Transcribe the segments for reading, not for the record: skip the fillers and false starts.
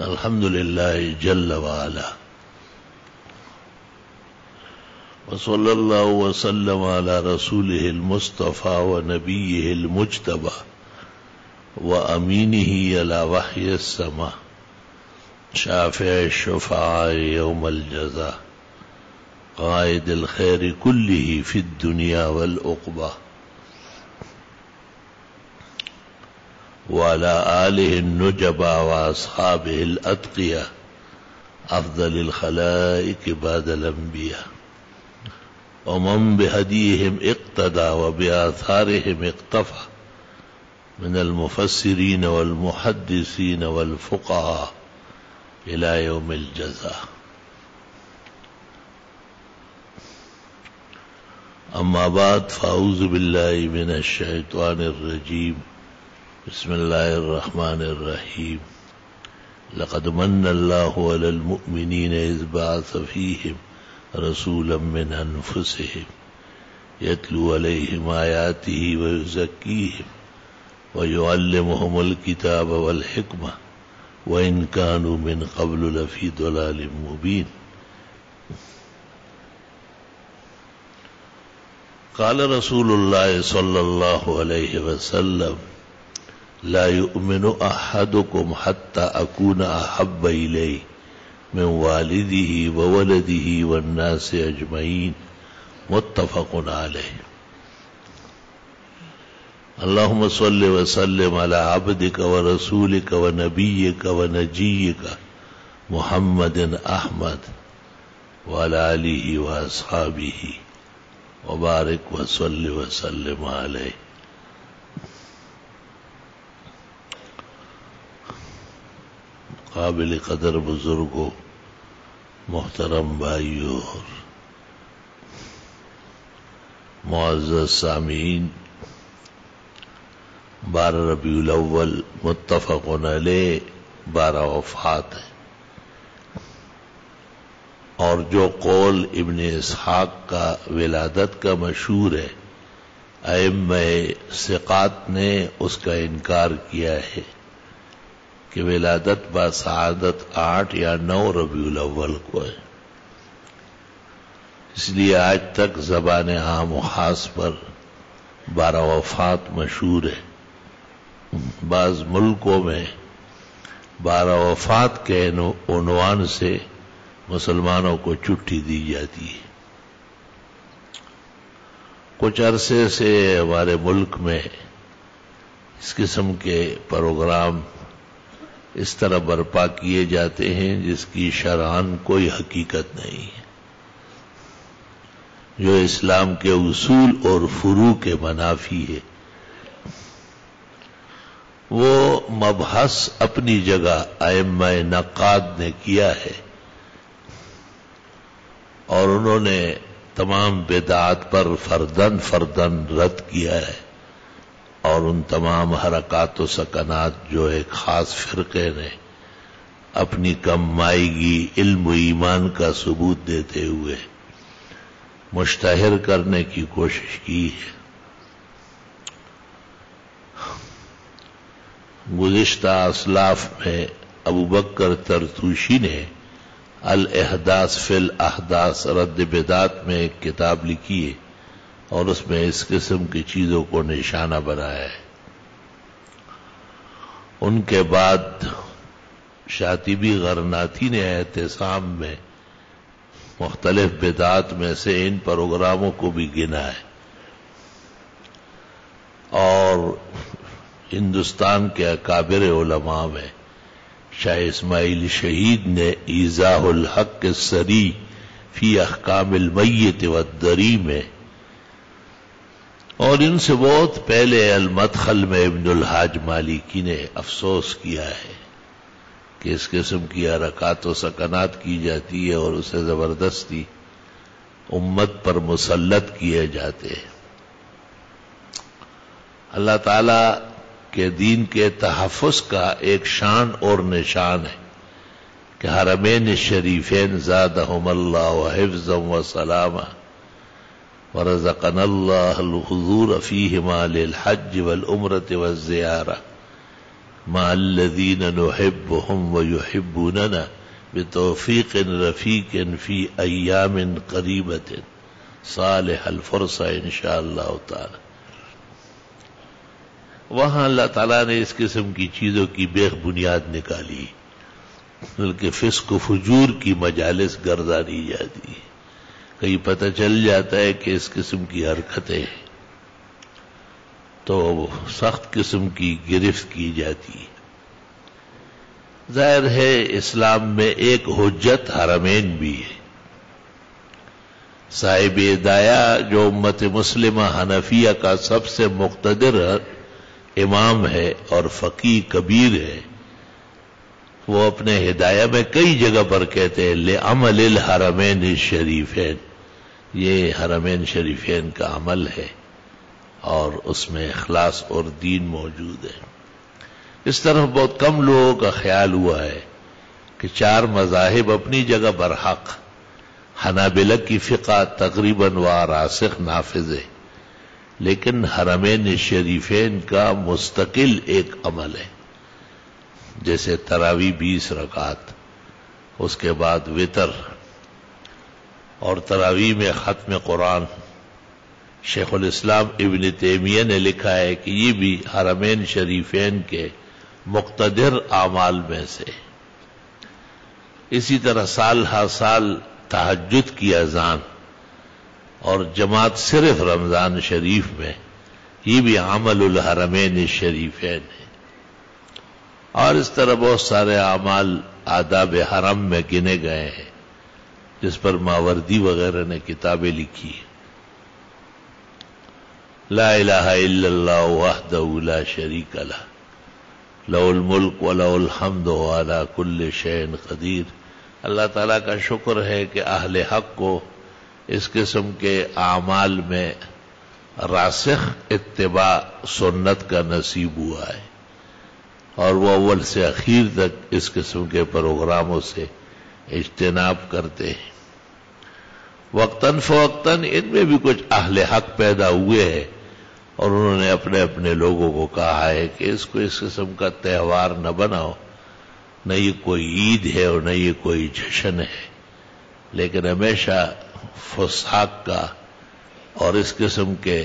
الحمد لله جل وعلا، وصلى الله وسلم على رسوله المصطفى ونبيه المجتبى وأمينه على وحي السماء شافع الشفعاء يوم الجزاء قائد الخير كله في الدنيا والعقبى، وعلى آله النجبى وأصحابه الأتقياء أفضل الخلائق بعد الأنبياء، ومن بهديهم اقتدى وبآثارهم اقتفى من المفسرين والمحدثين والفقهاء إلى يوم الجزاء. أما بعد، فأعوذ بالله من الشيطان الرجيم. بسم الله الرحمن الرحيم. لقد من الله على المؤمنين إذ بعث فيهم رسولا من أنفسهم يتلو عليهم آياته ويزكيهم ويعلمهم الكتاب والحكمة وإن كانوا من قبل لفي ضلال مبين. قال رسول الله صلى الله عليه وسلم: لا يؤمن أحدكم حتى أكون أحب إليه من والده وولده والناس أجمعين. متفق عليه. اللهم صل وسلم على عبدك ورسولك ونبيك ونجيك محمد أحمد وعلى آله وأصحابه وبارك وصل وسلم عليه. قابل قدر بزرگوں، محترم بھائیوں اور معزز سامعین، 12 ربیع الاول متفق علیہ 12 وفات ہے، اور جو قول ابن اسحاق کا ولادت کا مشہور ہے، ائمہ ثقات نے اس کا انکار کیا ہے کہ ولادت بسعادت 8 یا 9 ربیع الاول کو ہے. اس لیے آج تک زبان عام و خاص پر 12 وفات مشہور ہے. بعض ملکوں میں 12 وفات کے عنوان سے مسلمانوں کو چھٹی دی جاتی ہے. کچھ عرصے سے ہمارے ملک میں اس قسم کے پروگرام اس طرح برپا کیے جاتے ہیں جس کی شرعاً کوئی حقیقت نہیں ہے، جو اسلام کے اصول اور فروع کے منافی ہے. وہ مبحث اپنی جگہ ائمہ نقاد نے کیا ہے، اور انہوں نے تمام بدعات پر فردن فردن رد کیا ہے، اور ان تمام حرکات و سکنات جو ایک خاص فرقے نے اپنی کم مائیگی علم و ایمان کا ثبوت دیتے ہوئے مشتہر کرنے کی کوشش کی ہے. گزشتہ اسلاف میں ابو بکر طرطوشی نے الاحداث فی الاحداث رد بدعات میں ایک کتاب لکھی ہے، اور اس میں اس قسم کی چیزوں کو نشانہ بنایا ہے. ان کے بعد شاطبی غرناطی نے اعتصام میں مختلف بدعات میں سے ان پروگراموں کو بھی گنا ہے، اور ہندوستان کے اکابر علماء میں شاہ اسماعیل شہید نے ایضاح الحق السری فی احکام المیت والدری میں، اور ان سے بہت پہلے المدخل میں ابن الحاج مالکی نے افسوس کیا ہے کہ اس قسم کی حرکات و سکنات کی جاتی ہے اور اسے زبردستی امت پر مسلط کیے جاتے ہیں. اللہ تعالی کے دین کے تحفظ کا ایک شان اور نشان ہے کہ حرمین شریفین زادہم اللہ حفظا و سلاما ورزقنا اللہ الحضور فیہما للحج والعمرۃ والزیارہ مع الذین نحبهم ویحبوننا بتوفیق رفیق فی ایام قریبۃ صالح الفرصہ انشاءاللہ تعالی. وہاں اللہ تعالیٰ نے اس قسم کی چیزوں کی بیخ بنیاد نکالی، بلکہ فسق و فجور کی مجالس گردانی جاتی ہے. کہیں پتہ چل جاتا ہے کہ اس قسم کی حرکتیں تو سخت قسم کی گرفت کی جاتی ہے. ظاہر ہے اسلام میں ایک حجت حرمین بھی ہے. صاحب ہدایہ جو امت مسلمہ حنفیہ کا سب سے مقتدر امام ہے اور فقیہ کبیر ہے، وہ اپنے ہدایہ میں کئی جگہ پر کہتے ہیں لعمل الحرمین الشریفین، یہ حرمین شریفین کا عمل ہے اور اس میں اخلاص اور دین موجود ہے. اس طرح بہت کم لوگوں کا خیال ہوا ہے کہ چار مذاہب اپنی جگہ پر حق، حنابلہ کی فقہ تقریباً راسخ نافذ ہے، لیکن حرمین شریفین کا مستقل ایک عمل ہے. جیسے تراویح 20 رکعت، اس کے بعد وتر، اور تراویح میں ختم قرآن. شیخ الاسلام ابن تیمیہ نے لکھا ہے کہ یہ بھی حرمین شریفین کے مقتدر اعمال میں سے. اسی طرح سال ہر سال تہجد کی اذان اور جماعت صرف رمضان شریف میں، یہ بھی عمل الحرمین الشریفین ہے. اور اس طرح بہت سارے اعمال آداب حرم میں گنے گئے ہیں، جس پر ماوردی وغیرہ نے کتابیں لکھی. لا الہ الا اللہ وحدہ لا شریک لہ لہ الملک ولہ الحمد وعلی کل شیء قدیر. اللہ تعالیٰ کا شکر ہے کہ اہل حق کو اس قسم کے اعمال میں راسخ اتباع سنت کا نصیب ہوا ہے، اور وہ اول سے اخیر تک اس قسم کے پروگراموں سے اجتناب کرتے ہیں. وقتاً فوقتاً ان میں بھی کچھ اہل حق پیدا ہوئے ہیں، اور انہوں نے اپنے اپنے لوگوں کو کہا ہے کہ اس کو اس قسم کا تہوار نہ بناؤ، نہ یہ کوئی عید ہے اور نہ یہ کوئی جشن ہے، لیکن ہمیشہ فساق کا اور اس قسم کے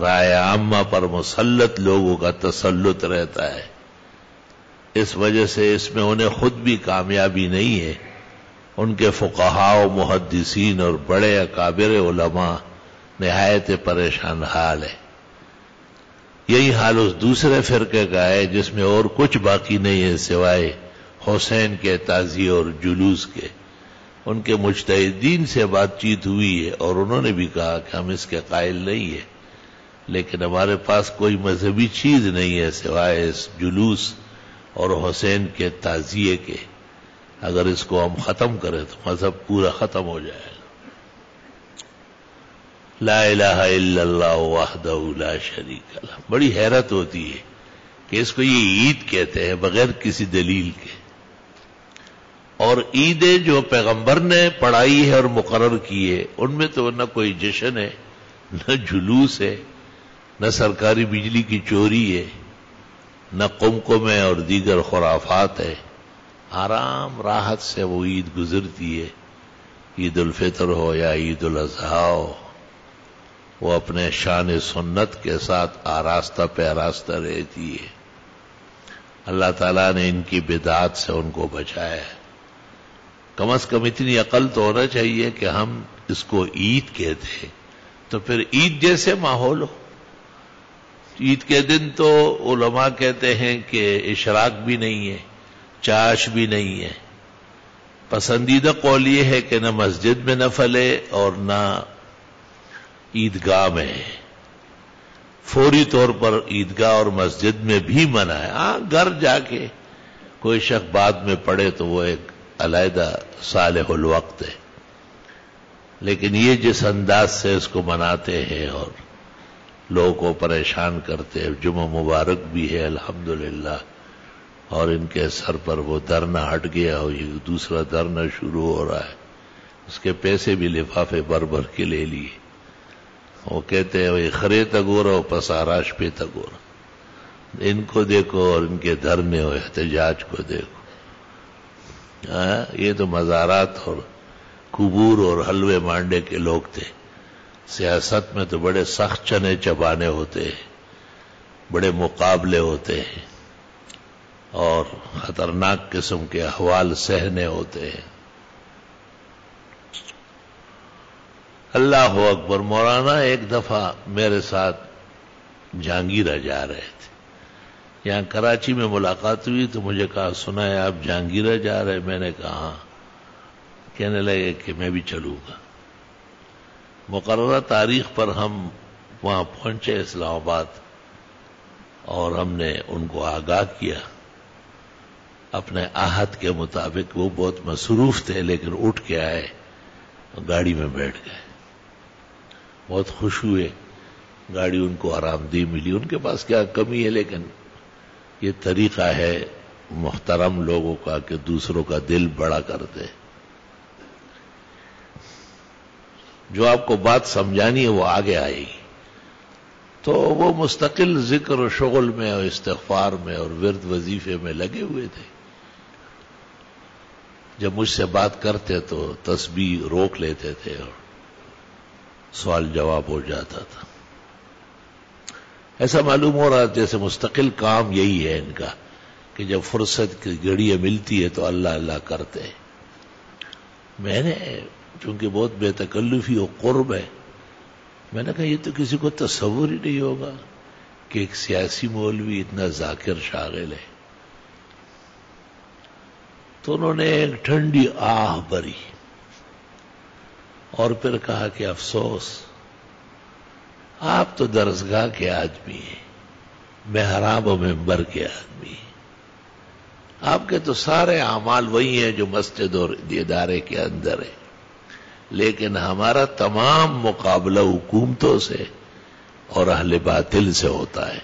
رائے عامہ پر مسلط لوگوں کا تسلط رہتا ہے. اس وجہ سے اس میں انہیں خود بھی کامیابی نہیں ہے. ان کے فقہاء و محدثین اور بڑے اکابر علماء نہایت پریشان حال ہے. یہی حال اس دوسرے فرقے کا ہے جس میں اور کچھ باقی نہیں ہے سوائے حسین کے تعزیے اور جلوس کے. ان کے مجتہدین سے بات چیت ہوئی ہے اور انہوں نے بھی کہا کہ ہم اس کے قائل نہیں ہیں، لیکن ہمارے پاس کوئی مذہبی چیز نہیں ہے سوائے اس جلوس اور حسین کے تعزیے کے. اگر اس کو ہم ختم کریں تو مذہب پورا ختم ہو جائے گا. لا الہ الا اللہ وحدہ لا شریک لہ. بڑی حیرت ہوتی ہے کہ اس کو یہ عید کہتے ہیں بغیر کسی دلیل کے، اور عیدیں جو پیغمبر نے پڑھائی ہے اور مقرر کی ہے ان میں تو نہ کوئی جشن ہے، نہ جلوس ہے، نہ سرکاری بجلی کی چوری ہے، نہ قمقمے اور دیگر خرافات ہے. آرام راحت سے وہ عید گزرتی ہے. عید الفطر ہو یا عید الاضحیٰ ہو، وہ اپنے شان سنت کے ساتھ آراستہ پیراستہ رہتی ہے. اللہ تعالیٰ نے ان کی بدعات سے ان کو بچایا ہے. کم از کم اتنی عقل تو ہونا چاہیے کہ ہم اس کو عید کہتے ہیں تو پھر عید جیسے ماحول ہو. عید کے دن تو علماء کہتے ہیں کہ اشراق بھی نہیں ہے، چاش بھی نہیں ہے. پسندیدہ قول یہ ہے کہ نہ مسجد میں نفل ہے اور نہ عیدگاہ میں. فوری طور پر عیدگاہ اور مسجد میں بھی منع ہے. ہاں گھر جا کے کوئی شخص بعد میں پڑھے تو وہ ایک علیحدہ صالح الوقت ہے، لیکن یہ جس انداز سے اس کو مناتے ہیں اور لوگوں کو پریشان کرتے ہیں. جمعہ مبارک بھی ہے الحمدللہ، اور ان کے سر پر وہ دھرنا ہٹ گیا اور یہ دوسرا دھرنا شروع ہو رہا ہے. اس کے پیسے بھی لفافے بھر بھر کے لے لیے. وہ کہتے ہیں وہ خرے تگورا پس آراش پہ تگورا. ان کو دیکھو اور ان کے دھرنے اور احتجاج کو دیکھو. یہ تو مزارات اور قبور اور حلوے مانڈے کے لوگ تھے. سیاست میں تو بڑے سخت چنے چبانے ہوتے ہیں، بڑے مقابلے ہوتے ہیں اور خطرناک قسم کے احوال سہنے ہوتے ہیں. اللہ اکبر. مولانا ایک دفعہ میرے ساتھ جہانگیرہ جا رہے تھے. یہاں کراچی میں ملاقات ہوئی تو مجھے کہا سنا ہے آپ جہانگیرہ جا رہے. میں نے کہا ہاں. کہنے لگے کہ میں بھی چلوں گا. مقررہ تاریخ پر ہم وہاں پہنچے اسلام آباد اور ہم نے ان کو آگاہ کیا. اپنے عہد کے مطابق وہ بہت مصروف تھے لیکن اٹھ کے آئے اور گاڑی میں بیٹھ گئے. بہت خوش ہوئے. گاڑی ان کو آرام دہ ملی. ان کے پاس کیا کمی ہے لیکن یہ طریقہ ہے محترم لوگوں کا کہ دوسروں کا دل بڑا کر دے. جو آپ کو بات سمجھانی ہے وہ آگے آئے گی. تو وہ مستقل ذکر و شغل میں اور استغفار میں اور ورد وظیفے میں لگے ہوئے تھے. جب مجھ سے بات کرتے تو تسبیح روک لیتے تھے اور سوال جواب ہو جاتا تھا. ایسا معلوم ہو رہا جیسے مستقل کام یہی ہے ان کا کہ جب فرصت کی گھڑیاں ملتی ہے تو اللہ اللہ کرتے ہیں. میں نے چونکہ بہت بے تکلفی اور قرب ہے میں نے کہا یہ تو کسی کو تصور ہی نہیں ہوگا کہ ایک سیاسی مولوی اتنا ذاکر شاغل ہے. تو انہوں نے ایک ٹھنڈی آہ بھری اور پھر کہا کہ افسوس آپ تو درسگاہ کے آدمی ہیں، محراب و منبر کے آدمی ہیں. آپ کے تو سارے اعمال وہی ہیں جو مسجد اور ادارے کے اندر ہیں، لیکن ہمارا تمام مقابلہ حکومتوں سے اور اہل باطل سے ہوتا ہے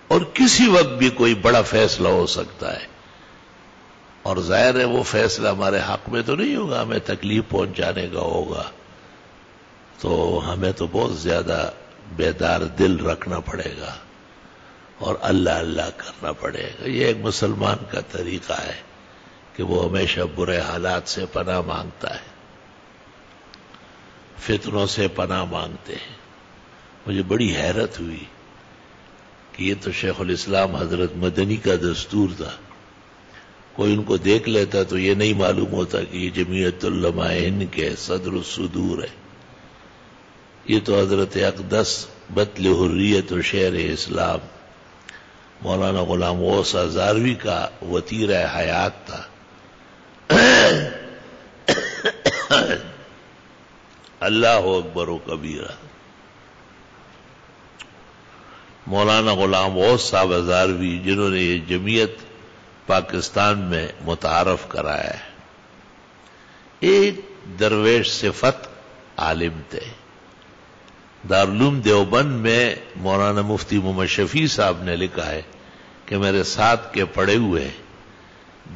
اور کسی وقت بھی کوئی بڑا فیصلہ ہو سکتا ہے. اور ظاہر ہے وہ فیصلہ ہمارے حق میں تو نہیں ہوگا، ہمیں تکلیف پہنچانے کا ہوگا. تو ہمیں تو بہت زیادہ بیدار دل رکھنا پڑے گا اور اللہ اللہ کرنا پڑے گا. یہ ایک مسلمان کا طریقہ ہے کہ وہ ہمیشہ برے حالات سے پناہ مانگتا ہے، فتنوں سے پناہ مانگتے ہیں. مجھے بڑی حیرت ہوئی کہ یہ تو شیخ الاسلام حضرت مدنی کا دستور تھا. کوئی ان کو دیکھ لیتا تو یہ نہیں معلوم ہوتا کہ یہ جمعیت علماء ہند کے صدر الصدور ہے. یہ تو حضرت اقدس بطل حریت و شعر اسلام مولانا غلام غوث ہزاروی کا وتیرہ حیات تھا. اللہ اکبر و کبیرہ. مولانا غلام غوث صاحب ہزاروی جنہوں نے یہ جمعیت پاکستان میں متعارف کرایا ہے، ایک درویش صفت عالم تھے. دارالعلوم دیوبند میں مولانا مفتی محمد شفیع صاحب نے لکھا ہے کہ میرے ساتھ کے پڑھے ہوئے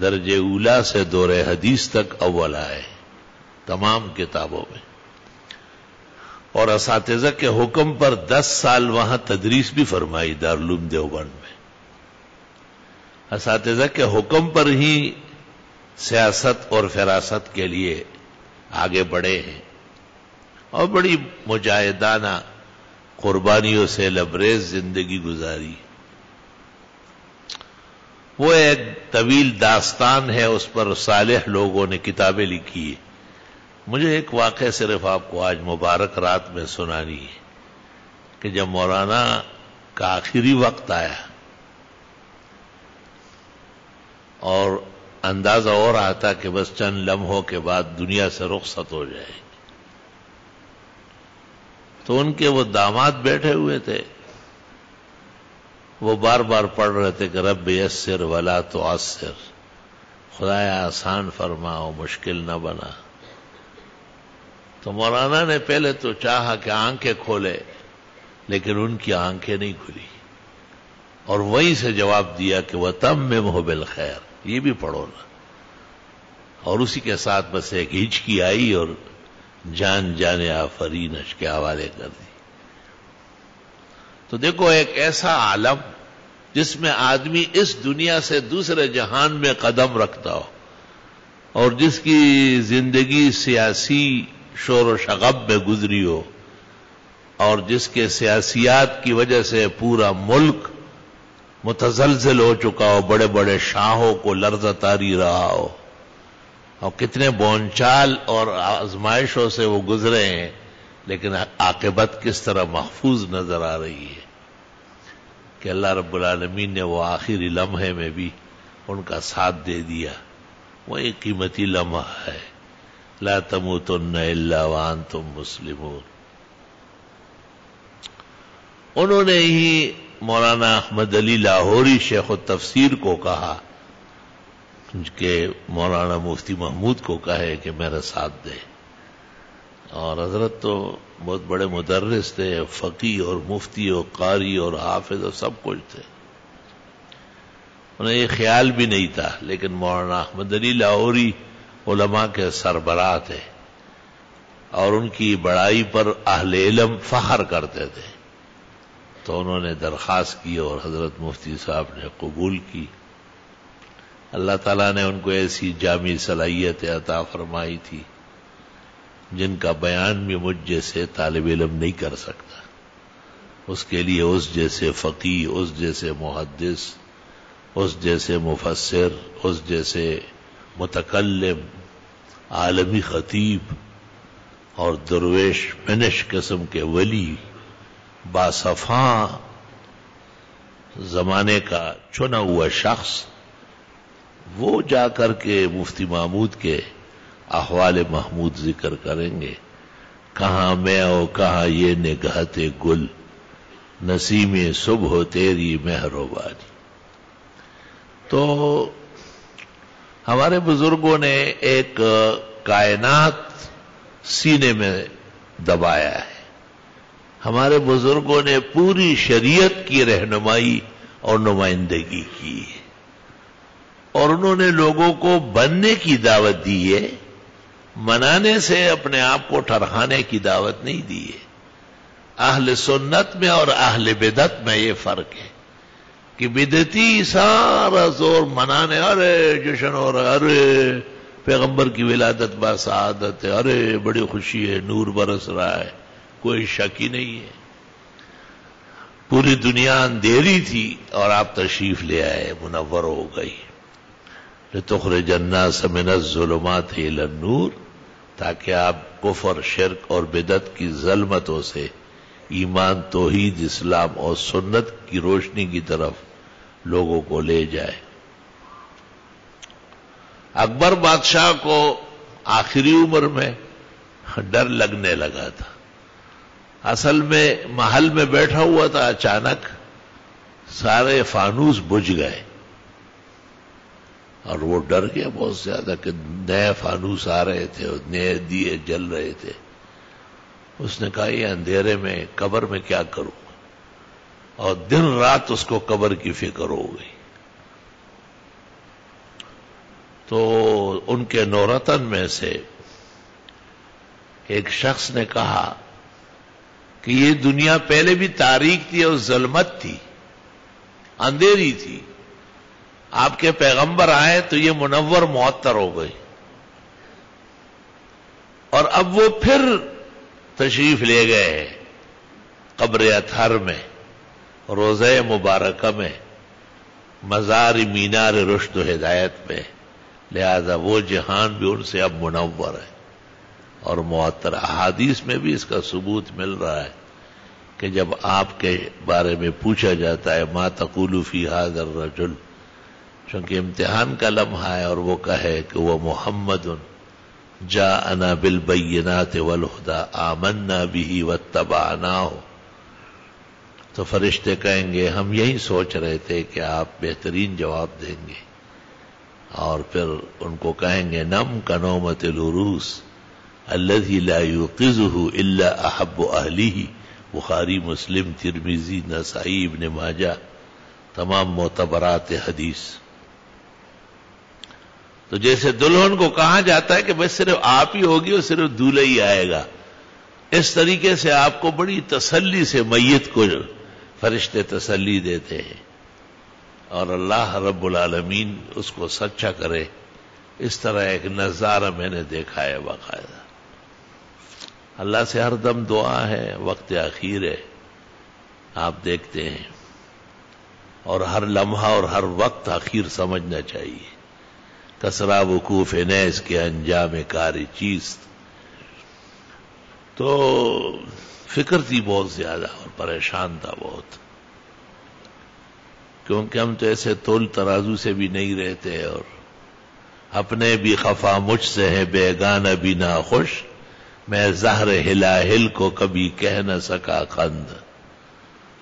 درجہ اولا سے دور حدیث تک اول آئے تمام کتابوں میں، اور اساتذہ کے حکم پر 10 سال وہاں تدریس بھی فرمائی دارالعلوم دیوبند میں. اساتذہ کے حکم پر ہی سیاست اور فراست کے لیے آگے بڑھے ہیں اور بڑی مجاہدانہ قربانیوں سے لبریز زندگی گزاری. وہ ایک طویل داستان ہے، اس پر صالح لوگوں نے کتابیں لکھی ہیں. مجھے ایک واقعہ صرف آپ کو آج مبارک رات میں سنانی ہے کہ جب مولانا کا آخری وقت آیا اور اندازہ ہو رہا تھا کہ بس چند لمحوں کے بعد دنیا سے رخصت ہو جائے، تو ان کے وہ داماد بیٹھے ہوئے تھے، وہ بار بار پڑھ رہے تھے کہ رب یسر ولا تعسر، خدایا آسان فرما اور مشکل نہ بنا. تو مولانا نے پہلے تو چاہا کہ آنکھیں کھولے لیکن ان کی آنکھیں نہیں کھلی اور وہیں سے جواب دیا کہ وَتَمِّمْهُ بِالْخَيْرِ، یہ بھی پڑھو نا. اور اسی کے ساتھ بس ایک ہچکی آئی اور جان جانے آفرینش کے حوالے کر دی. تو دیکھو ایک ایسا عالم جس میں آدمی اس دنیا سے دوسرے جہان میں قدم رکھتا ہو، اور جس کی زندگی سیاسی شور و شغب میں گزری ہو، اور جس کے سیاسیات کی وجہ سے پورا ملک متزلزل ہو چکا ہو، بڑے بڑے شاہوں کو لرزہ طاری رہا ہو، اور کتنے بونچال اور آزمائشوں سے وہ گزرے ہیں، لیکن عاقبت کس طرح محفوظ نظر آ رہی ہے کہ اللہ رب العالمین نے وہ آخری لمحے میں بھی ان کا ساتھ دے دیا۔ وہ ایک قیمتی لمحہ ہے، لا تموتن الا وانتم مسلمون۔ انہوں نے ہی مولانا احمد علی لاہوری شیخ التفسیر کو کہا کہ مولانا مفتی محمود کو کہے کہ میرا ساتھ دے، اور حضرت تو بہت بڑے مدرس تھے، فقیہ اور مفتی اور قاری اور حافظ اور سب کچھ تھے، انہیں یہ خیال بھی نہیں تھا، لیکن مولانا احمد علی لاہوری علماء کے سربراہ تھے اور ان کی بڑائی پر اہل علم فخر کرتے تھے، تو انہوں نے درخواست کی اور حضرت مفتی صاحب نے قبول کی۔ اللہ تعالیٰ نے ان کو ایسی جامع صلاحیت عطا فرمائی تھی جن کا بیان بھی مجھ جیسے طالب علم نہیں کر سکتا۔ اس کے لیے اس جیسے فقیہ، اس جیسے محدث، اس جیسے مفسر، اس جیسے متکلم، عالمی خطیب اور درویش منش قسم کے ولی، باصفاں زمانے کا چنا ہوا شخص، وہ جا کر کے مفتی محمود کے احوال محمود ذکر کریں گے، کہاں میں ہو کہاں یہ نگہت گل، نسیم صبح تیری مہربانی۔ تو ہمارے بزرگوں نے ایک کائنات سینے میں دبایا ہے، ہمارے بزرگوں نے پوری شریعت کی رہنمائی اور نمائندگی کی ہے، اور انہوں نے لوگوں کو بننے کی دعوت دی ہے، منانے سے اپنے آپ کو ٹھرہانے کی دعوت نہیں دی ہے۔ اہل سنت میں اور اہل بدعت میں یہ فرق ہے کہ بدعتی سارا زور منانے، ارے جشن ہو رہا، ارے پیغمبر کی ولادت با سعادت ہے، ارے بڑی خوشی ہے، نور برس رہا ہے، کوئی شک ہی نہیں ہے، پوری دنیا اندھیری تھی اور آپ تشریف لے آئے، منور ہو گئی۔ لتخرج الناس من الظلمات الى النور، تاکہ آپ کفر، شرک اور بدعت کی ظلمتوں سے ایمان، توحید، اسلام اور سنت کی روشنی کی طرف لوگوں کو لے جائے۔ اکبر بادشاہ کو آخری عمر میں ڈر لگنے لگا تھا، اصل میں محل میں بیٹھا ہوا تھا، اچانک سارے فانوس بجھ گئے اور وہ ڈر گیا بہت زیادہ کہ نئے فانوس آ رہے تھے اور نئے دیے جل رہے تھے۔ اس نے کہا یہ اندھیرے میں قبر میں کیا کروں، اور دن رات اس کو قبر کی فکر ہو گئی۔ تو ان کے نورتن میں سے ایک شخص نے کہا کہ یہ دنیا پہلے بھی تاریک تھی اور ظلمت تھی، اندھیری تھی، آپ کے پیغمبر آئے تو یہ منور معطر ہو گئی، اور اب وہ پھر تشریف لے گئے قبر اطہر میں، روضہ مبارکہ میں، مزار مینار رشد و ہدایت میں، لہذا وہ جہان بھی ان سے اب منور ہے اور معطر۔ احادیث میں بھی اس کا ثبوت مل رہا ہے کہ جب آپ کے بارے میں پوچھا جاتا ہے ما تقول فی ھذا الرجل، چونکہ امتحان کا لمحہ ہے، اور وہ کہے کہ وہ محمد جاءنا بالبینات والہدی آمنا به واتبعناہ، تو فرشتے کہیں گے ہم یہی سوچ رہے تھے کہ آپ بہترین جواب دیں گے، اور پھر ان کو کہیں گے نم کنومۃ العروس الذی لا یوقظہ الا احب اہلہ، بخاری، مسلم، ترمذی، نسائی، ابن ماجہ، تمام معتبرات حدیث۔ تو جیسے دلہن کو کہا جاتا ہے کہ بس صرف آپ ہی ہوگی اور صرف دولہا ہی آئے گا، اس طریقے سے آپ کو بڑی تسلی سے میت کو فرشتے تسلی دیتے ہیں اور اللہ رب العالمین اس کو سچا کرے، اس طرح ایک نظارہ میں نے دیکھا ہے باقاعدہ۔ اللہ سے ہر دم دعا ہے، وقت اخیر ہے، آپ دیکھتے ہیں، اور ہر لمحہ اور ہر وقت اخیر سمجھنا چاہیے۔ کسرا وقوف نیز کے انجام کاری چیز، تو فکر تھی بہت زیادہ اور پریشان تھا بہت، کیونکہ ہم تو ایسے تول ترازو سے بھی نہیں رہتے، اور اپنے بھی خفا مجھ سے ہے بیگانہ بھی ناخوش، میں زہر ہلاہل کو کبھی کہہ نہ سکا خند۔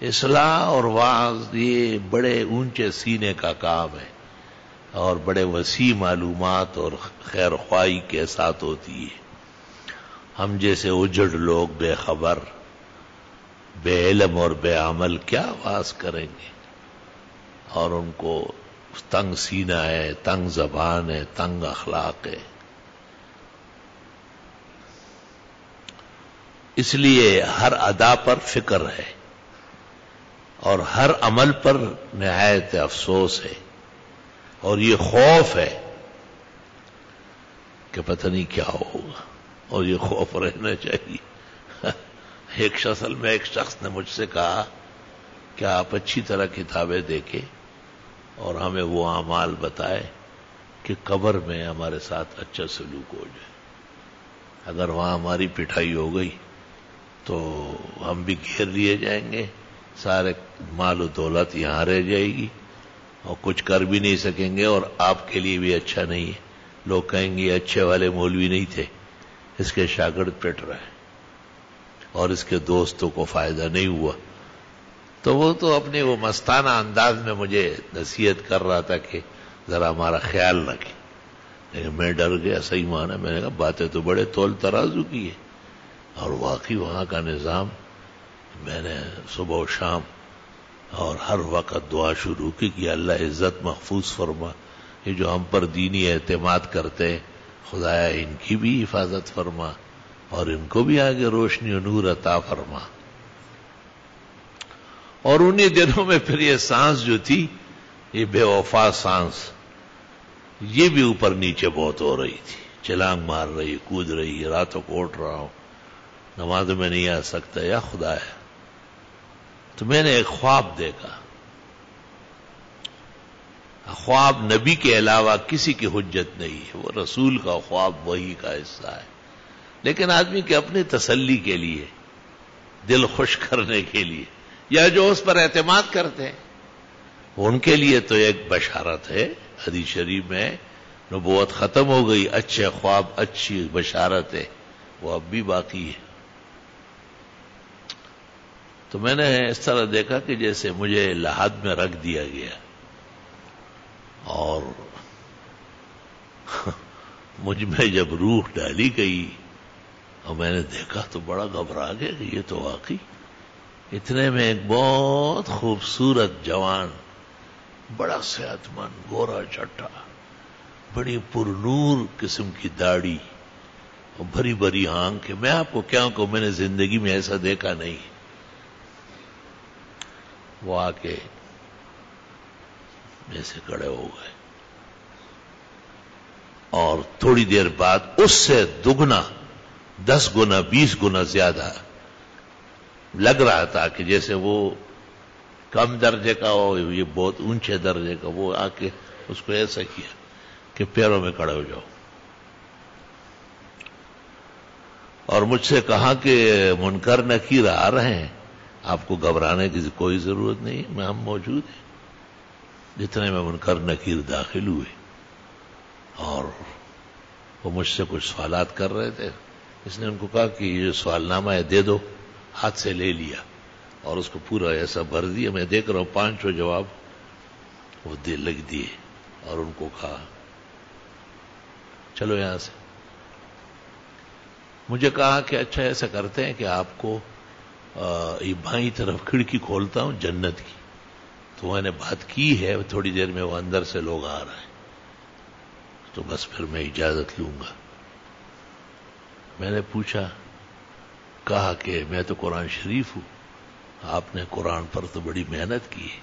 اصلاح اور وعظ یہ بڑے اونچے سینے کا کام ہے، اور بڑے وسیع معلومات اور خیر خواہی کے ساتھ ہوتی ہے۔ ہم جیسے اجڑ لوگ بے خبر، بے علم اور بے عمل کیا وعظ کریں گے؟ اور ان کو تنگ سینہ ہے، تنگ زبان ہے، تنگ اخلاق ہے۔ اس لیے ہر ادا پر فکر ہے، اور ہر عمل پر نہایت افسوس ہے، اور یہ خوف ہے کہ پتہ نہیں کیا ہوگا، اور یہ خوف رہنا چاہیے۔ ایک شخص نے مجھ سے کہا کہ آپ اچھی طرح کتابیں دیکھیں اور ہمیں وہ اعمال بتائے کہ قبر میں ہمارے ساتھ اچھا سلوک ہو جائے۔ اگر وہاں ہماری پٹائی ہو گئی تو ہم بھی گھیر لیے جائیں گے، سارے مال و دولت یہاں رہ جائے گی، اور کچھ کر بھی نہیں سکیں گے، اور آپ کے لیے بھی اچھا نہیں ہے۔ لوگ کہیں گے یہ اچھے والے مولوی نہیں تھے، اس کے شاگرد پٹ رہے، اور اس کے دوستوں کو فائدہ نہیں ہوا۔ تو وہ تو اپنے وہ مستانہ انداز میں مجھے نصیحت کر رہا تھا کہ ذرا ہمارا خیال رکھیں، لیکن میں ڈر گیا، صحیح معنی میں نے کہا باتیں تو بڑے تول ترازو کی ہے، اور واقعی وہاں کا نظام، میں نے صبح و شام اور ہر وقت دعا شروع کی کہ اللہ عزت محفوظ فرما، یہ جو ہم پر دینی اعتماد کرتے ہیں خدایا ان کی بھی حفاظت فرما، اور ان کو بھی آگے روشنی و نور عطا فرما۔ اور انہی دنوں میں پھر یہ سانس جو تھی، یہ بے وفا سانس، یہ بھی اوپر نیچے بہت ہو رہی تھی، چھلانگ مار رہی، کود رہی، راتوں کو اٹھ رہا ہوں، نماز میں نہیں آ سکتا، یا خدایا۔ تو میں نے ایک خواب دیکھا، خواب نبی کے علاوہ کسی کی حجت نہیں ہے، وہ رسول کا خواب وحی کا حصہ ہے، لیکن آدمی کے اپنی تسلی کے لیے، دل خوش کرنے کے لیے، یا جو اس پر اعتماد کرتے ہیں ان کے لیے تو ایک بشارت ہے۔ حدیث شریف میں نبوت ختم ہو گئی، اچھے خواب اچھی بشارت ہے، وہ اب بھی باقی ہے۔ تو میں نے اس طرح دیکھا کہ جیسے مجھے لحد میں رکھ دیا گیا، اور مجھ میں جب روح ڈالی گئی اور میں نے دیکھا تو بڑا گھبرا گیا کہ یہ تو واقعی، اتنے میں ایک بہت خوبصورت جوان، بڑا صحت مند، گورا چٹا، بڑی پرنور قسم کی داڑھی اور بھری بھری آنکھ، میں آپ کو کیا کہوں، میں نے زندگی میں ایسا دیکھا نہیں۔ وہ آ کے ایسے کھڑے ہو گئے، اور تھوڑی دیر بعد اس سے دگنا، 10 گنا 20 گنا زیادہ لگ رہا تھا کہ جیسے وہ کم درجے کا ہو، یہ بہت اونچے درجے کا۔ وہ آ کے اس کو ایسا کیا کہ پیروں میں کھڑے ہو جاؤ، اور مجھ سے کہا کہ منکر نکیر آ رہے ہیں، آپ کو گھبرانے کی کوئی ضرورت نہیں، میں ہم موجود ہیں۔ جتنے میں منکر نکیر داخل ہوئے، اور وہ مجھ سے کچھ سوالات کر رہے تھے۔ اس نے ان کو کہا کہ یہ سوال نامہ ہے، دے دو۔ ہاتھ سے لے لیا اور اس کو پورا ایسا بھر دیا، میں دیکھ رہا ہوں 5 جواب وہ لکھ دیے، اور ان کو کہا چلو یہاں سے۔ مجھے کہا کہ اچھا ایسا کرتے ہیں کہ آپ کو یہ بائیں طرف کھڑکی کھولتا ہوں جنت کی، تو میں نے بات کی ہے، تھوڑی دیر میں وہ اندر سے لوگ آ رہے ہیں، تو بس پھر میں اجازت لوں گا۔ میں نے پوچھا، کہا کہ میں تو قرآن شریف ہوں، آپ نے قرآن پر تو بڑی محنت کی ہے،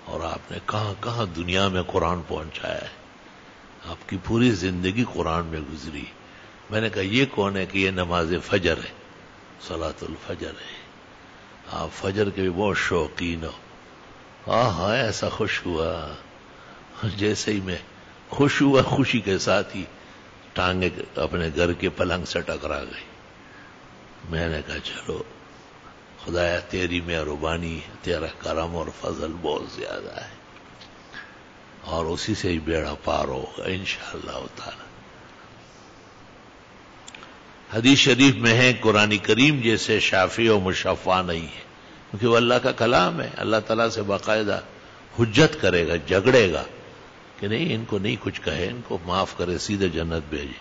اور آپ نے کہاں کہاں دنیا میں قرآن پہنچایا ہے. آپ کی پوری زندگی قرآن میں گزری. میں نے کہا یہ کون ہے کہ یہ نماز فجر ہے، صلاۃ الفجر ہے. آپ فجر کے بھی بہت شوقین ہو. ہاں ایسا خوش ہوا جیسے ہی میں خوش ہوا، خوشی کے ساتھ ہی ٹانگیں اپنے گھر کے پلنگ سے ٹکرا گئی. میں نے کہا چلو خدایا تیری مہربانی، تیرا کرم اور فضل بہت زیادہ ہے، اور اسی سے ہی بیڑا پار ہوگا انشاءاللہ تعالی. حدیث شریف میں ہے قرآن کریم جیسے شافی و مشفع نہیں ہے، کیونکہ وہ اللہ کا کلام ہے. اللہ تعالیٰ سے باقاعدہ حجت کرے گا، جھگڑے گا کہ نہیں ان کو نہیں کچھ کہے، ان کو معاف کرے، سیدھے جنت بھیجے.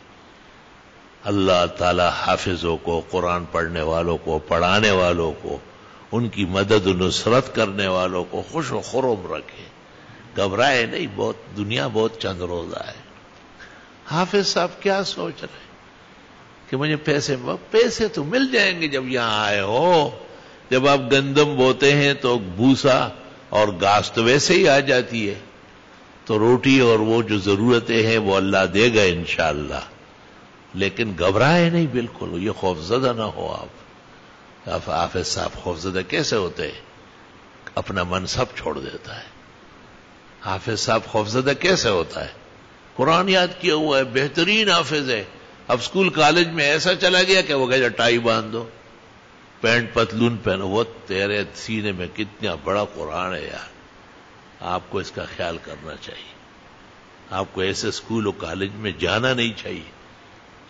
اللہ تعالی حافظوں کو، قرآن پڑھنے والوں کو، پڑھانے والوں کو، ان کی مدد و نصرت کرنے والوں کو خوش و خرم رکھے. گھبرائے نہیں، دنیا بہت چند روزہ ہے. حافظ صاحب کیا سوچ رہے کہ مجھے پیسے تو مل جائیں گے جب یہاں آئے ہو. جب آپ گندم بوتے ہیں تو بھوسا اور گھاس تو ویسے ہی آ جاتی ہے، تو روٹی اور وہ جو ضرورتیں ہیں وہ اللہ دے گا انشاءاللہ. لیکن گھبرائے نہیں بالکل، یہ خوفزدہ نہ ہو آپ. حافظ صاحب خوفزدہ کیسے ہوتے ہیں؟ اپنا منصب چھوڑ دیتا ہے. حافظ صاحب خوفزدہ کیسے ہوتا ہے؟ قرآن یاد کیا ہوا ہے، بہترین حافظ ہے. اب اسکول کالج میں ایسا چلا گیا کہ وہ کہے ٹائی باندھ دو، پینٹ پتلون پہنو. وہ تیرے سینے میں کتنا بڑا قرآن ہے یار. آپ کو اس کا خیال کرنا چاہیے. آپ کو ایسے اسکول و کالج میں جانا نہیں چاہیے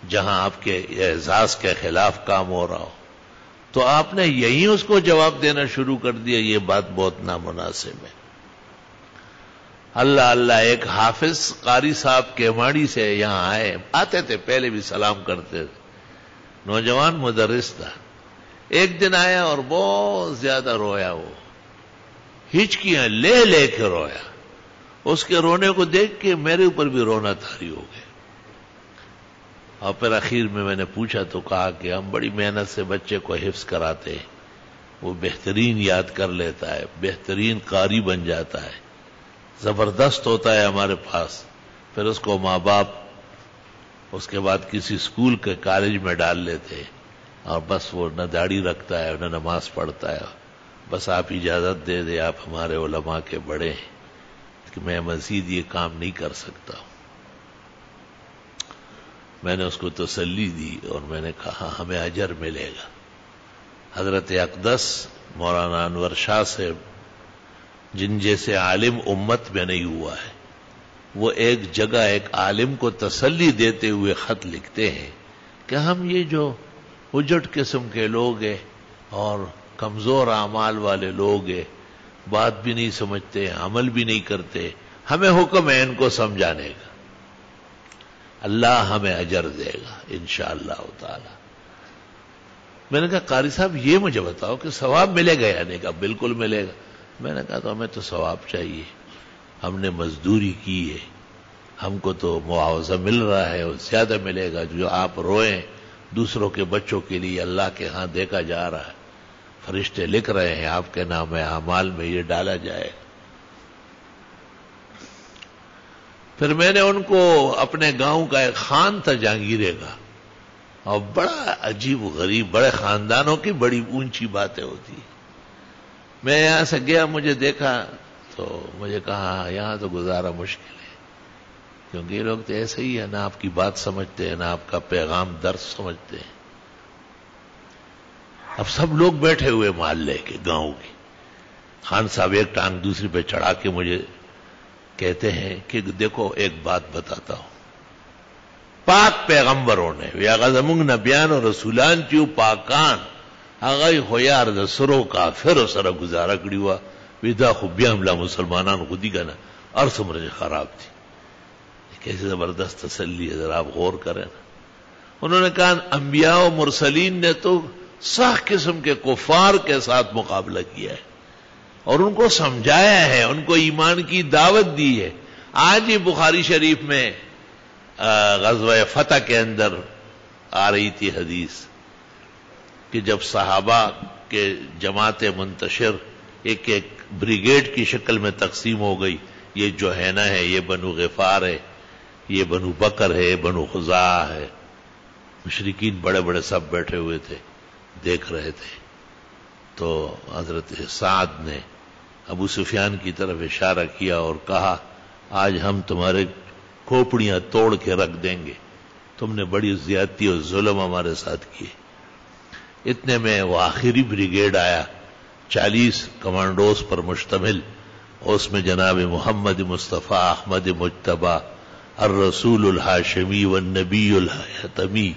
جہاں آپ کے اعزاز کے خلاف کام ہو رہا ہو. تو آپ نے یہیں اس کو جواب دینا شروع کر دیا. یہ بات بہت نامناسب ہے. اللہ اللہ. ایک حافظ قاری صاحب کیماڑی سے یہاں آتے تھے، پہلے بھی سلام کرتے تھے. نوجوان مدرس تھا. ایک دن آیا اور بہت زیادہ رویا، وہ ہچکیاں لے لے کے رویا. اس کے رونے کو دیکھ کے میرے اوپر بھی رونا طاری ہو گیا. اور پھر اخیر میں نے پوچھا تو کہا کہ ہم بڑی محنت سے بچے کو حفظ کراتے ہیں، وہ بہترین یاد کر لیتا ہے، بہترین قاری بن جاتا ہے، زبردست ہوتا ہے ہمارے پاس. پھر اس کو ماں باپ اس کے بعد کسی اسکول کے کالج میں ڈال لیتے، اور بس وہ نہ داڑھی رکھتا ہے نہ نماز پڑھتا ہے. بس آپ اجازت دے دیں، آپ ہمارے علماء کے بڑے ہیں کہ میں مزید یہ کام نہیں کر سکتا. میں نے اس کو تسلی دی اور میں نے کہا ہمیں اجر ملے گا. حضرت اقدس مولانا انور شاہ سے، جن جیسے عالم امت میں نہیں ہوا ہے، وہ ایک جگہ ایک عالم کو تسلی دیتے ہوئے خط لکھتے ہیں کہ ہم یہ جو اجڑ قسم کے لوگ ہیں اور کمزور اعمال والے لوگ ہیں، بات بھی نہیں سمجھتے، عمل بھی نہیں کرتے، ہمیں حکم ہے ان کو سمجھانے کا. اللہ ہمیں اجر دے گا انشاءاللہ تعالی. میں نے کہا قاری صاحب یہ مجھے بتاؤ کہ ثواب ملے گا یا نہیں؟ کہا بالکل ملے گا. میں نے کہا تو ہمیں تو ثواب چاہیے، ہم نے مزدوری کی ہے، ہم کو تو معاوضہ مل رہا ہے اور زیادہ ملے گا. جو آپ روئیں دوسروں کے بچوں کے لیے اللہ کے ہاں دیکھا جا رہا ہے، فرشتے لکھ رہے ہیں آپ کے نام اعمال میں یہ ڈالا جائے. پھر میں نے ان کو اپنے گاؤں کا ایک خان تھا جہانگیرے کا، اور بڑا عجیب غریب، بڑے خاندانوں کی بڑی اونچی باتیں ہوتی. میں یہاں سے گیا، مجھے دیکھا تو مجھے کہا یہاں تو گزارا مشکل ہے، کیونکہ یہ لوگ تو ایسے ہی ہے، نہ آپ کی بات سمجھتے ہیں نہ آپ کا پیغام درس سمجھتے ہیں. اب سب لوگ بیٹھے ہوئے محلے کے گاؤں کے. خان صاحب ایک ٹانگ دوسری پہ چڑھا کے مجھے کہتے ہیں کہ دیکھو ایک بات بتاتا ہوں، پاک پیغمبروں نے ویغزمونگ نبیان و رسولان چیو پاکان آغای خویار دا سرو کافر و سر گزارا کری ہوا ویدا خوبیام لا مسلمانان خودی کا نا ارس مرج خراب تھی. کیسے زبردست تسلی ہے، ذرا آپ غور کریں نا. انہوں نے کہا انبیاء و مرسلین نے تو سخت قسم کے کفار کے ساتھ مقابلہ کیا ہے اور ان کو سمجھایا ہے، ان کو ایمان کی دعوت دی ہے. آج ہی بخاری شریف میں غزوہ فتح کے اندر آ رہی تھی حدیث کہ جب صحابہ کے جماعت منتشر ایک ایک بریگیڈ کی شکل میں تقسیم ہو گئی. یہ جوہینہ ہے، یہ بنو غفار ہے، یہ بنو بکر ہے، بنو خزاعہ ہے. مشرکین بڑے بڑے سب بیٹھے ہوئے تھے، دیکھ رہے تھے. تو حضرت سعد نے ابو سفیان کی طرف اشارہ کیا اور کہا آج ہم تمہارے کھوپڑیاں توڑ کے رکھ دیں گے، تم نے بڑی زیادتی اور ظلم ہمارے ساتھ کیے. اتنے میں وہ آخری بریگیڈ آیا، 40 کمانڈوز پر مشتمل. اس میں جناب محمد مصطفیٰ احمد مجتبی الرسول الہاشمی والنبی الحتمی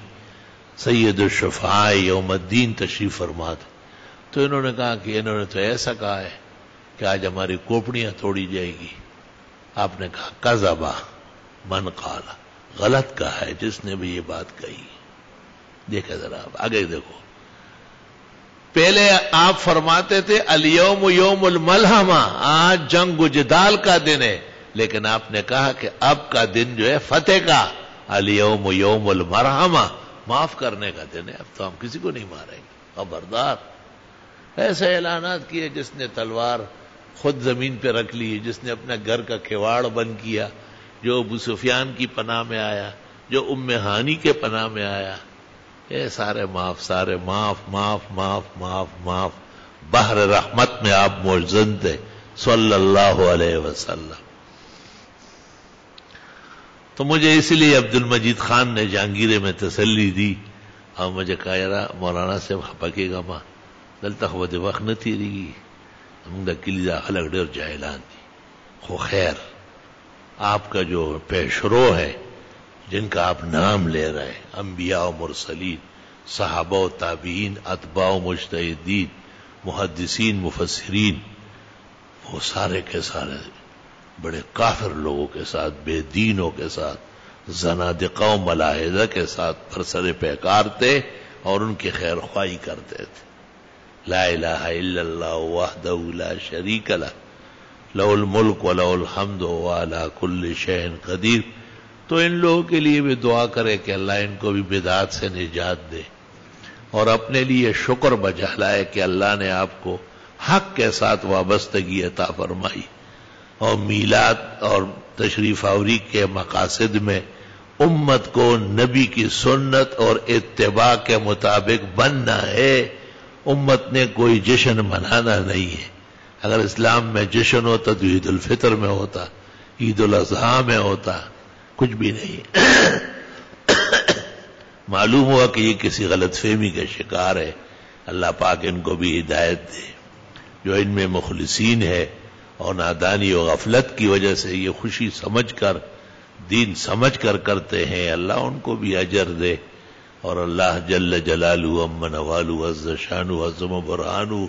سید الشفعاء یوم الدین تشریف فرما تھے. تو انہوں نے کہا کہ انہوں نے تو ایسا کہا ہے کہ آج ہماری کوپڑیاں توڑی جائے گی. آپ نے کہا کذبا من قال، غلط کہا ہے جس نے بھی یہ بات کہی. دیکھا ذرا آگے دیکھو، پہلے آپ فرماتے تھے الیوم یوم الملحمہ، آج جنگ و جدال کا دن ہے، لیکن آپ نے کہا کہ اب کا دن جو ہے فتح کا، الیوم یوم المرحمہ، معاف کرنے کا دن ہے. اب تو ہم کسی کو نہیں ماریں گے، خبردار. ایسے اعلانات کیے جس نے تلوار خود زمین پہ رکھ لی، جس نے اپنا گھر کا کھواڑ بند کیا، جو ابو سفیان کی پناہ میں آیا، جو ام ہانی کے پناہ میں آیا. یہ سارے معاف، سارے معاف معاف معاف معاف معاف. بحر رحمت میں آپ موجزن تھے صلی اللہ علیہ وسلم. تو مجھے اس لیے عبد المجید خان نے جہانگیرے میں تسلی دی اور مجھے کہا یار مولانا سے پکے گا ماں دلتا خود وقت نہ تھی رہی ہم دا کلی دا خلق ڈیر جاہلان دی. خو خیر آپ کا جو پیشرو ہے جن کا آپ نام لے رہے ہیں، انبیاء و مرسلین، صحابہ و تابعین، اتباع و مجتہدین، محدثین، مفسرین، وہ سارے کے سارے بڑے کافر لوگوں کے ساتھ، بے دینوں کے ساتھ، زنادقہ و ملاحدہ کے ساتھ برسر پیکار تھے اور ان کی خیر خواہی کرتے تھے. لا الہ الا اللہ وحدہ لا شریک لہ لہ الملک و لہ الحمد وہو علی کل شیء قدیر. تو ان لوگوں کے لیے بھی دعا کرے کہ اللہ ان کو بھی بدعات سے نجات دے اور اپنے لیے شکر بجا لائے کہ اللہ نے آپ کو حق کے ساتھ وابستگی عطا فرمائی اور میلاد اور تشریف آوری کے مقاصد میں امت کو نبی کی سنت اور اتباع کے مطابق بننا ہے. امت نے کوئی جشن منانا نہیں ہے. اگر اسلام میں جشن ہوتا تو عید الفطر میں ہوتا، عید الاضحیٰ میں ہوتا، کچھ بھی نہیں. معلوم ہوا کہ یہ کسی غلط فہمی کا شکار ہے. اللہ پاک ان کو بھی ہدایت دے. جو ان میں مخلصین ہے اور نادانی و غفلت کی وجہ سے یہ خوشی سمجھ کر، دین سمجھ کر کرتے ہیں، اللہ ان کو بھی اجر دے. اور اللہ جل جلالہ امن والو عز شانو عظم برہانو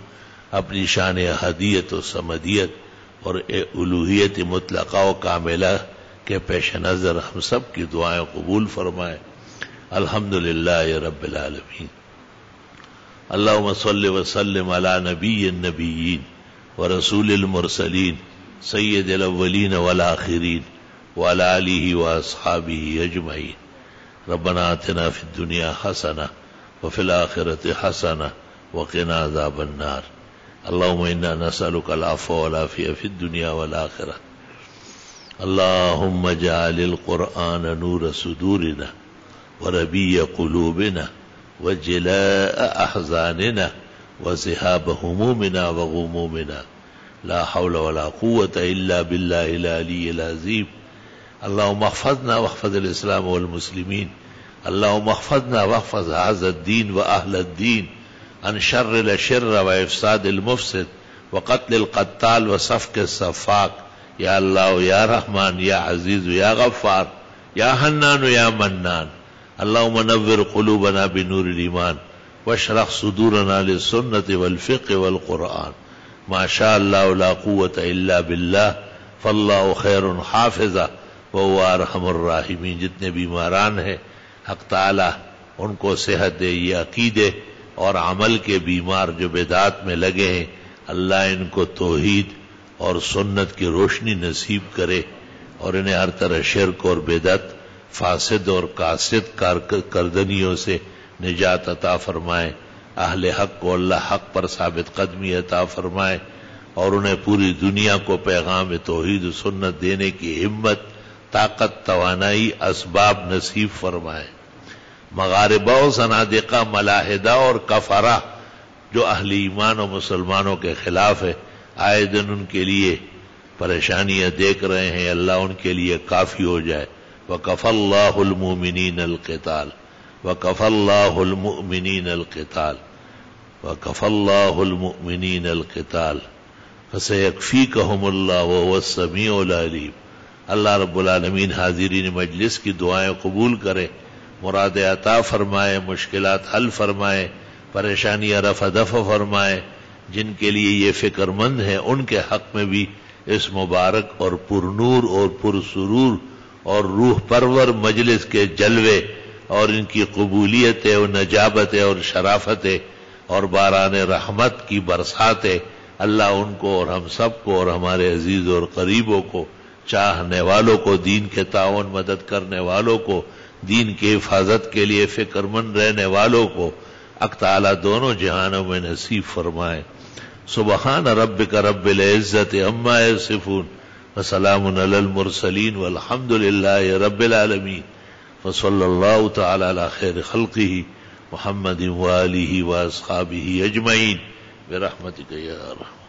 اپنی شان احدیت و سمدیت اور الوہیت مطلقہ و کاملہ کے پیش نظر ہم سب کی دعائیں قبول فرمائے. الحمدللہ رب العالمین. اللہم صلی وسلم علی نبی النبیین ورسول المرسلین سید الاولین والآخرین وعلی آلہ واصحابہ اجمعین. ربنا آتنا فی الدنیا حسنہ وفی الآخرۃ حسنہ وقنا عذاب النار. اللہم انا نسألک العفو والعافیہ فی الدنیا والآخرہ. اللہم اجعل القرآن نور صدورنا وربیع قلوبنا وجلاء احزاننا وذهاب همومنا وغمومنا. لا حول ولا قوة الا باللہ العلی العظیم. اللہم احفظنا واحفظ الاسلام والمسلمین. اللہم احفظنا واحفظ هذا الدین واہل الدین عن شر الشر وافساد المفسد وقتل القتال وسفك السفاک. یا اللہ یا رحمان یا عزیز یا غفار یا حنان یا منان. اللہم نور قلوبنا بنور الایمان واشرح صدورنا للسنة والفقه والقرآن. ما شاء اللہ لا قوة الا باللہ فاللہ خیر حافظا وهو ارحم الراحمین. جتنے بیماران ہیں حق تعالی ان کو صحت دے. یہ عقیدے اور عمل کے بیمار جو بدعات میں لگے ہیں اللہ ان کو توحید اور سنت کی روشنی نصیب کرے اور انہیں ہر طرح شرک اور بدعت، فاسد اور قاصد کارکردگیوں سے نجات عطا فرمائے. اہل حق کو اللہ حق پر ثابت قدمی عطا فرمائے اور انہیں پوری دنیا کو پیغام توحید و سنت دینے کی ہمت، طاقت، توانائی، اسباب نصیب فرمائے۔ مغاربہ و زنادقہ، ملاحدہ اور کفرہ جو اہل ایمان و مسلمانوں کے خلاف ہے، آئے دن ان کے لیے پریشانیاں دیکھ رہے ہیں، اللہ ان کے لیے کافی ہو جائے۔ وَكَفَى اللَّهُ الْمُؤْمِنِينَ الْقِتَالَ وَكَفَى اللَّهُ الْمُؤْمِنِينَ الْقِتَالَ وَكَفَى اللَّهُ الْمُؤْمِنِينَ الْقِتَالَ فَسَيَكْفِيكَهُمُ اللَّهُ وَهُوَ السَّمِيعُ الْعَلِيمُ۔ اللہ رب العالمین حاضرین مجلس کی دعائیں قبول کرے، مراد عطا فرمائے، مشکلات حل فرمائے، پریشانیاں رفع دفع فرمائے۔ جن کے لیے یہ فکر مند ہیں ان کے حق میں بھی اس مبارک اور پرنور اور پرسرور اور روح پرور مجلس کے جلوے اور ان کی قبولیتیں اور نجابتیں اور شرافتیں اور باران رحمت کی برساتیں اللہ ان کو اور ہم سب کو اور ہمارے عزیز اور قریبوں کو، چاہنے والوں کو، دین کے تعاون مدد کرنے والوں کو، دین کی حفاظت کے لیے فکر مند رہنے والوں کو حق تعالی دونوں جہانوں میں نصیب فرمائے۔ سبحان ربک رب العزت عما یصفون وسلام علی المرسلین والحمد للہ رب العالمین، وصلی اللہ تعالی علی خیر خلقہ محمد وآلہ واصحابہ اجمعین برحمتک یا ارحم۔